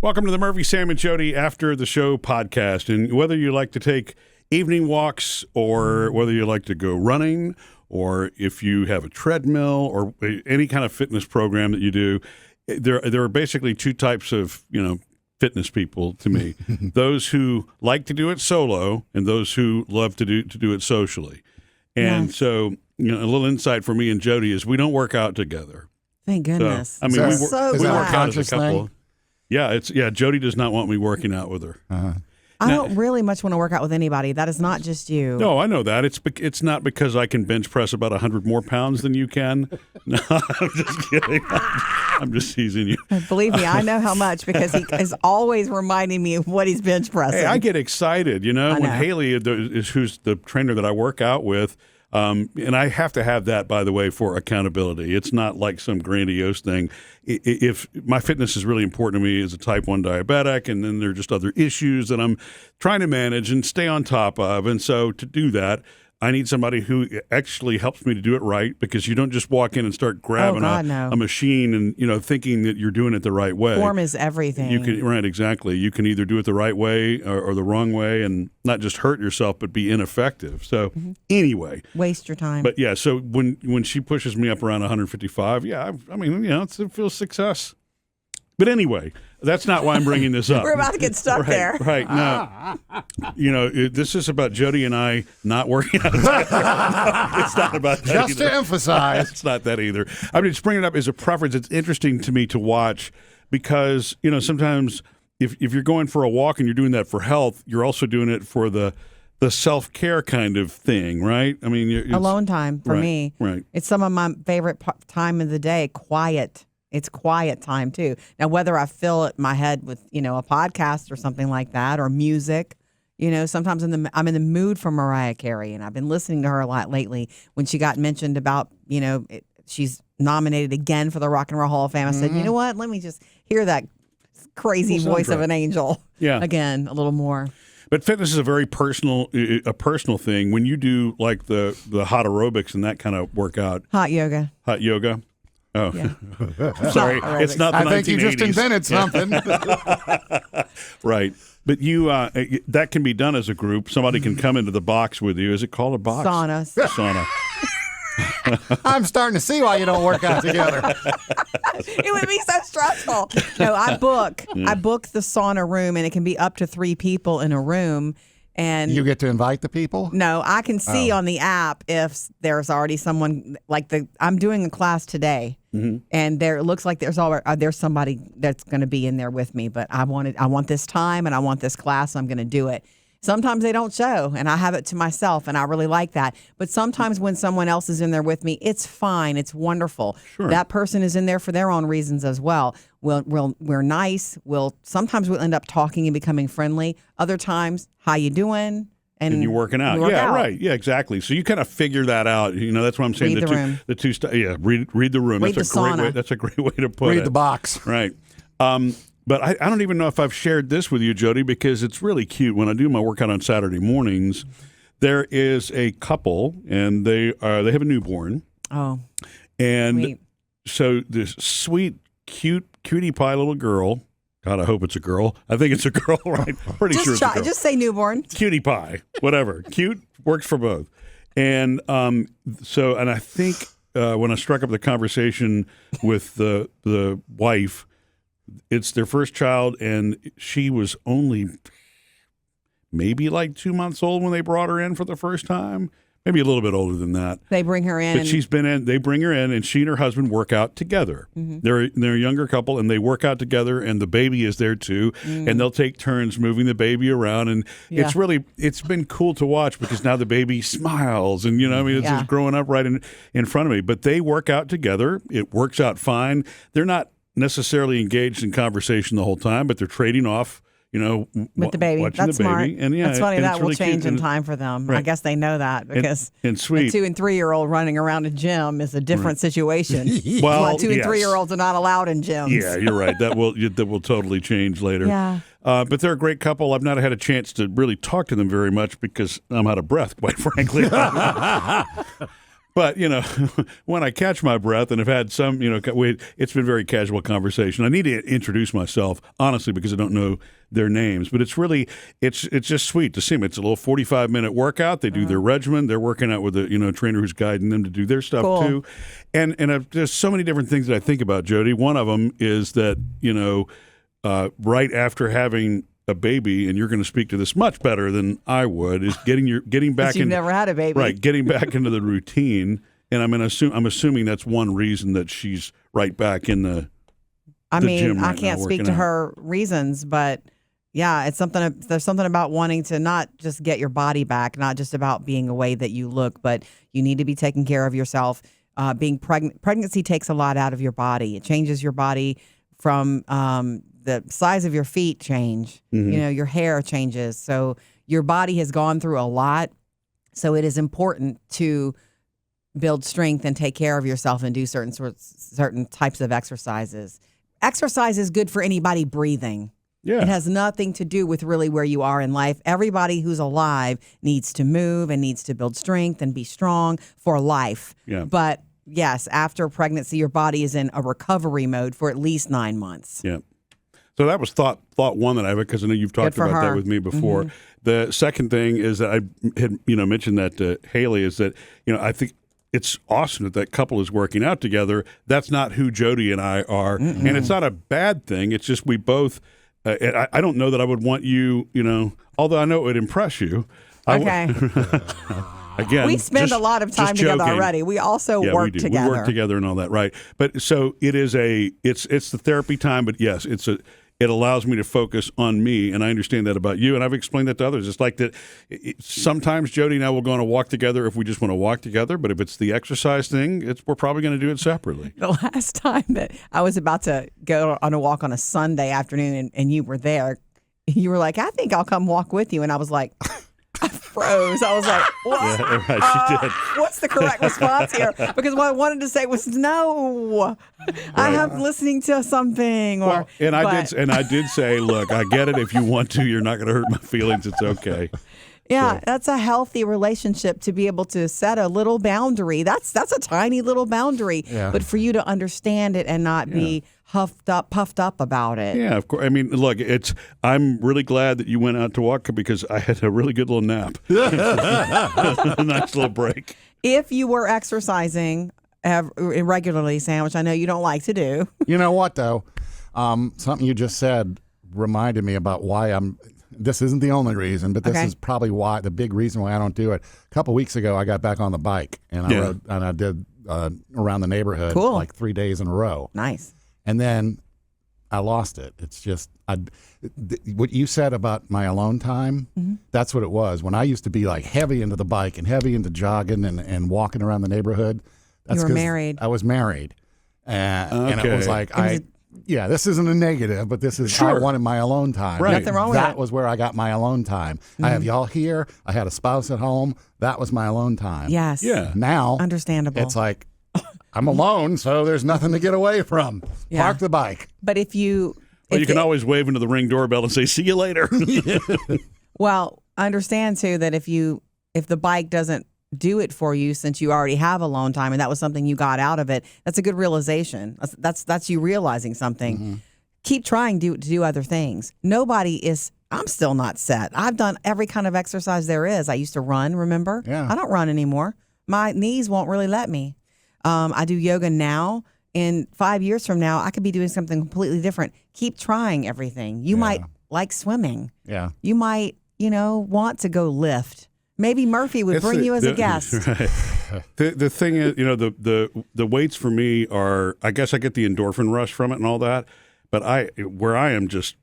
Welcome to the Murphy, Sam, and Jodi After the Show podcast. And whether you like to take evening walks or whether you like to go running or if you have a treadmill or any kind of fitness program that you do, there are basically two types of, fitness people to me. Those who like to do it solo and those who love to do it socially. And so, a little insight for me and Jodi is we don't work out together. Thank goodness. So, we work out as a couple. Yeah, Jodi does not want me working out with her. Uh-huh. I don't really much want to work out with anybody. That is not just you. No, I know that. It's not because I can bench press about 100 more pounds than you can. No, I'm just kidding. I'm just teasing you. Believe me, I know how much because he is always reminding me of what he's bench pressing. Hey, I get excited, when Haley is who's the trainer that I work out with. And I have to have that, by the way, for accountability. It's not like some grandiose thing. If my fitness is really important to me as a type 1 diabetic, and then there are just other issues that I'm trying to manage and stay on top of. And so to do that, I need somebody who actually helps me to do it right, because you don't just walk in and start grabbing a machine and, thinking that you're doing it the right way. Form is everything. Right, exactly. You can either do it the right way or the wrong way and not just hurt yourself, but be ineffective. So anyway. Waste your time. But so when she pushes me up around 155, it feels success. But anyway, that's not why I'm bringing this up. We're about to get stuck there. Right. No. This is about Jodi and I not working out. No, it's not about that Just either. to emphasize. It's not that either. I'm just bringing it up as a preference. It's interesting to me to watch because, sometimes if you're going for a walk and you're doing that for health, you're also doing it for the self-care kind of thing, right? I mean, alone time for me. Right. It's some of my favorite time of the day, quiet. It's quiet time, too. Now, whether I fill my head with, a podcast or something like that or music, sometimes I'm in the mood for Mariah Carey, and I've been listening to her a lot lately. When she got mentioned about, she's nominated again for the Rock and Roll Hall of Fame, I said, you know what? Let me just hear that crazy voice of an angel again a little more. But fitness is a very personal thing. When you do like the hot aerobics and that kind of workout. Hot yoga. Oh, yeah. Sorry. It's not the 1980s. I think you just invented something. Right. But that can be done as a group. Somebody can come into the box with you. Is it called a box? Sauna. I'm starting to see why you don't work out together. It would be so stressful. No, I book the sauna room, and it can be up to 3 people in a room. And you get to invite the people? No, I can see on the app if there's already someone I'm doing a class today, and it looks like there's somebody that's going to be in there with me. But I want this time and I want this class. So I'm going to do it. Sometimes they don't show, and I have it to myself, and I really like that. But sometimes when someone else is in there with me, it's fine. It's wonderful. Sure. That person is in there for their own reasons as well. We're nice. Sometimes we'll end up talking and becoming friendly. Other times, how you doing? And you're working out. Right. Yeah, exactly. So you kind of figure that out. That's what I'm saying. Read the room. Read the room. Read that's the a sauna. great way. That's a great way to put it. Read the box. Right. But I don't even know if I've shared this with you, Jodi, because it's really cute. When I do my workout on Saturday mornings, there is a couple, and they have a newborn. Oh, and sweet. So this sweet, cutie pie little girl. God, I hope it's a girl. I think it's a girl, right? Pretty sure it's a girl. Just say newborn. Cutie pie, whatever. Cute works for both. And and I think when I struck up the conversation with the wife. It's their first child, and she was only maybe like 2 months old when they brought her in for the first time. Maybe a little bit older than that. They bring her in. But they bring her in, and she and her husband work out together. They're a younger couple, and they work out together, and the baby is there too. And they'll take turns moving the baby around. And it's been cool to watch because now the baby smiles, and it's just growing up right in front of me. But they work out together. It works out fine. They're not necessarily engaged in conversation the whole time, but they're trading off, with the baby. Watching That's the baby. smart. And that's funny. That will really change cute. in time for them. Right. I guess they know that because and sweet. a 2 and 3-year-old running around a gym is a different situation. Well, why 2 and 3-year-olds are not allowed in gyms. Yeah, you're right. That will totally change later. Yeah. But they're a great couple. I've not had a chance to really talk to them very much because I'm out of breath, quite frankly. But, when I catch my breath and have had some, it's been very casual conversation. I need to introduce myself, honestly, because I don't know their names. But it's really, it's just sweet to see them. It's a little 45-minute workout. They do their regimen. They're working out with a, trainer who's guiding them to do their stuff, too. And there's so many different things that I think about, Jodi. One of them is that, right after having a baby, and you're going to speak to this much better than I would, is getting back. You've never had a baby, right? Getting back into the routine, and I'm assuming that's one reason that she's right back in the. Gym right I can't speak to her reasons, but yeah, it's something. There's something about wanting to not just get your body back, not just about being a way that you look, but you need to be taking care of yourself. Being pregnancy takes a lot out of your body. It changes your body from. The size of your feet change, your hair changes. So your body has gone through a lot. So it is important to build strength and take care of yourself and do certain types of exercises. Exercise is good for anybody breathing. Yeah. It has nothing to do with really where you are in life. Everybody who's alive needs to move and needs to build strength and be strong for life. Yeah. But yes, after pregnancy, your body is in a recovery mode for at least 9 months. Yeah. So that was thought one that I have, because I know you've talked about that with me before. Mm-hmm. The second thing is that I had mentioned that to Haley, is that I think it's awesome that couple is working out together. That's not who Jodi and I are, and it's not a bad thing. It's just we both. I don't know that I would want you, although I know it would impress you. Okay. Again, we spend a lot of time together already. We also work together. We work together and all that, right? But so it is it's the therapy time. But yes, it allows me to focus on me, and I understand that about you, and I've explained that to others. It's like that. Sometimes Jodi and I will go on a walk together if we just want to walk together. But if it's the exercise thing, we're probably going to do it separately. The last time that I was about to go on a walk on a Sunday afternoon, and you were there, you were like, "I think I'll come walk with you," and I was like. I froze. I was like, what? Yeah, right, she did. What's the correct response here? Because what I wanted to say was no. Right. I'm listening to something. I did say, look, I get it. If you want to, you're not going to hurt my feelings. It's okay. Yeah, that's a healthy relationship, to be able to set a little boundary. That's a tiny little boundary. Yeah. But for you to understand it and not be puffed up about it. Yeah, of course. I mean, look, I'm really glad that you went out to walk, because I had a really good little nap. A nice little break. If you were exercising regularly, Sam, which I know you don't like to do. You know what, though? Something you just said reminded me about why this isn't the only reason, but this is probably the big reason why I don't do it. A couple weeks ago, I got back on the bike, and I rode, and I did around the neighborhood like 3 days in a row. Nice. And then I lost it. It's just what you said about my alone time. Mm-hmm. That's what it was. When I used to be like heavy into the bike and heavy into jogging and walking around the neighborhood. That's you were married. I was married, and it was like this isn't a negative, but this is I wanted my alone time. Right. Nothing wrong with that. That was where I got my alone time. Mm-hmm. I have y'all here. I had a spouse at home. That was my alone time. Yes. Yeah. Now, understandable. It's like. I'm alone, so there's nothing to get away from. Yeah. Park the bike. But if you... Well, you can always wave into the Ring doorbell and say, see you later. Well, understand, too, that if the bike doesn't do it for you, since you already have alone time, and that was something you got out of it, that's a good realization. That's you realizing something. Mm-hmm. Keep trying to do other things. I'm still not set. I've done every kind of exercise there is. I used to run, remember? Yeah. I don't run anymore. My knees won't really let me. I do yoga now. In 5 years from now, I could be doing something completely different. Keep trying everything. You might like swimming. Yeah. You might, want to go lift. Maybe Murphy would bring you as a guest. Right. The thing is, the weights for me are, I guess I get the endorphin rush from it and all that, but where I am just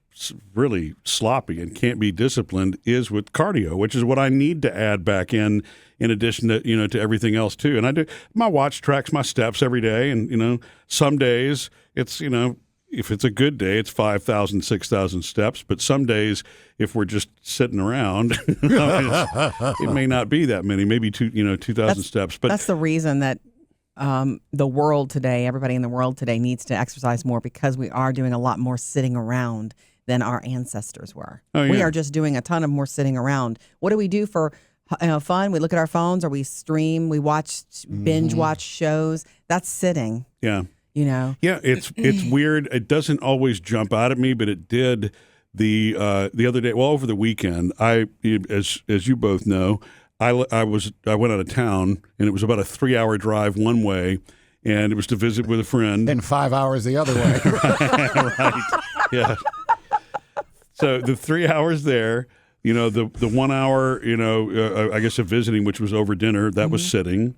really sloppy and can't be disciplined is with cardio, which is what I need to add back in addition to to everything else too. And I do, my watch tracks my steps every day, and some days it's if it's a good day it's 5,000 6,000 steps, but some days if we're just sitting around it may not be that many, maybe 2,000 steps. But that's the reason that the world today, everybody in the world today needs to exercise more, because we are doing a lot more sitting around than our ancestors were. Oh, yeah. We are just doing a ton of more sitting around. What do we do for fun. We look at our phones or we stream. We watch, binge watch shows. That's sitting. Yeah. Yeah, it's weird. It doesn't always jump out at me, but it did the other day. Well, over the weekend, as you both know, I went out of town, and it was about a 3-hour drive one way, and it was to visit with a friend. And 5 hours the other way. Right. Yeah. So the 3 hours there, the 1 hour, I guess of visiting, which was over dinner, that was sitting.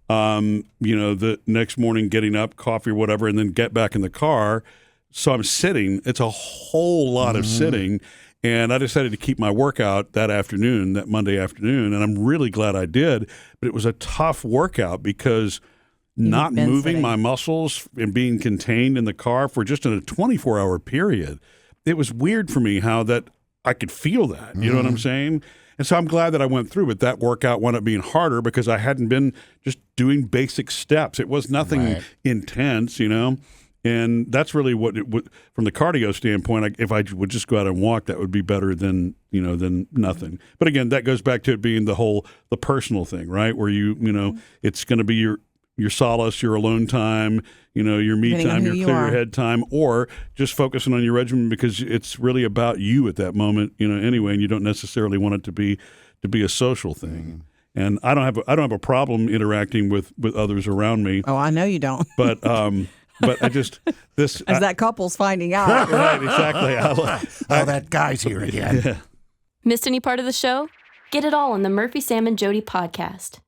The next morning getting up, coffee or whatever, and then get back in the car. So I'm sitting. It's a whole lot of sitting. And I decided to keep my workout that Monday afternoon. And I'm really glad I did. But it was a tough workout because not moving my muscles and being contained in the car for just a 24-hour period. It was weird for me how that I could feel that. You know what I'm saying? And so I'm glad that I went through it. That workout wound up being harder because I hadn't been just doing basic steps. It was nothing intense, And that's really what from the cardio standpoint, if I would just go out and walk, that would be better than nothing. But again, that goes back to it being the personal thing, right? Where it's going to be your solace, your alone time, your me time, your clear your head time, or just focusing on your regimen because it's really about you at that moment, anyway, and you don't necessarily want it to be a social thing. And I don't have a problem interacting with others around me. Oh, I know you don't. But I just as that couple's finding out. Right, exactly. That guy's here again. Missed any part of the show? Get it all on the Murphy, Sam, and Jodi podcast.